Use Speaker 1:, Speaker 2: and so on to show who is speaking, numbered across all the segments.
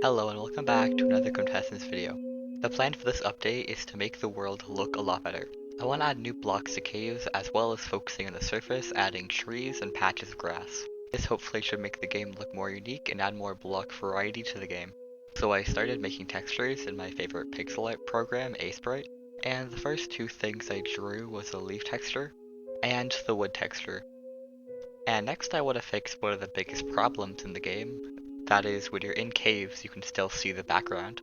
Speaker 1: Hello and welcome back to another Quintessence video. The plan for this update is to make the world look a lot better. I want to add new blocks to caves as well as focusing on the surface, adding trees and patches of grass. This hopefully should make the game look more unique and add more block variety to the game. So I started making textures in my favorite pixel art program, Sprite, and the first two things I drew was the leaf texture and the wood texture. And next I want to fix one of the biggest problems in the game. That is, when you're in caves, you can still see the background.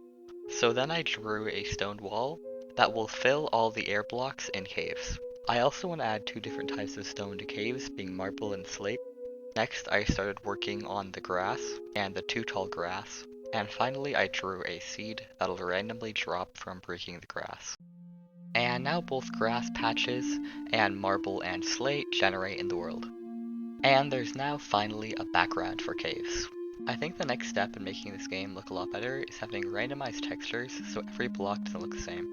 Speaker 1: So then I drew a stone wall that will fill all the air blocks in caves. I also want to add two different types of stone to caves, being marble and slate. Next, I started working on the grass and the too tall grass. And finally, I drew a seed that'll randomly drop from breaking the grass. And now both grass patches and marble and slate generate in the world. And there's now finally a background for caves. I think the next step in making this game look a lot better is having randomized textures so every block doesn't look the same.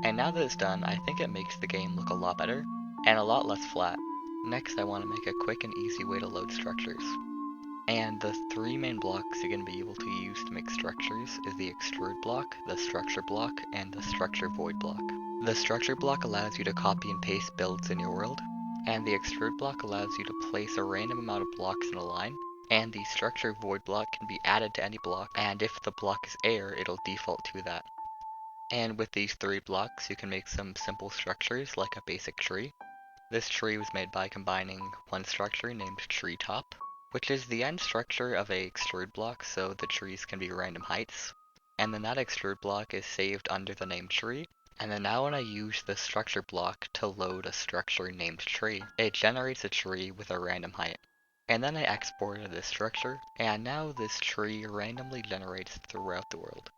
Speaker 1: And now that it's done, I think it makes the game look a lot better and a lot less flat. Next, I want to make a quick and easy way to load structures. And the three main blocks you're going to be able to use to make structures is the extrude block, the structure block, and the structure void block. The structure block allows you to copy and paste builds in your world, and the extrude block allows you to place a random amount of blocks in a line, and the structure void block can be added to any block, and if the block is air, it'll default to that. And with these three blocks, you can make some simple structures like a basic tree. This tree was made by combining one structure named treetop, which is the end structure of a extrude block so the trees can be random heights. And then that extrude block is saved under the name tree. And then now when I use the structure block to load a structure named tree, it generates a tree with a random height. And then I exported this structure, and now this tree randomly generates throughout the world.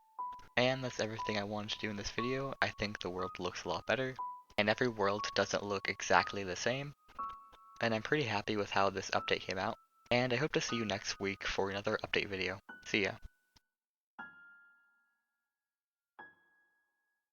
Speaker 1: And that's everything I wanted to do in this video. I think the world looks a lot better, and every world doesn't look exactly the same, and I'm pretty happy with how this update came out. And I hope to see you next week for another update video. See ya.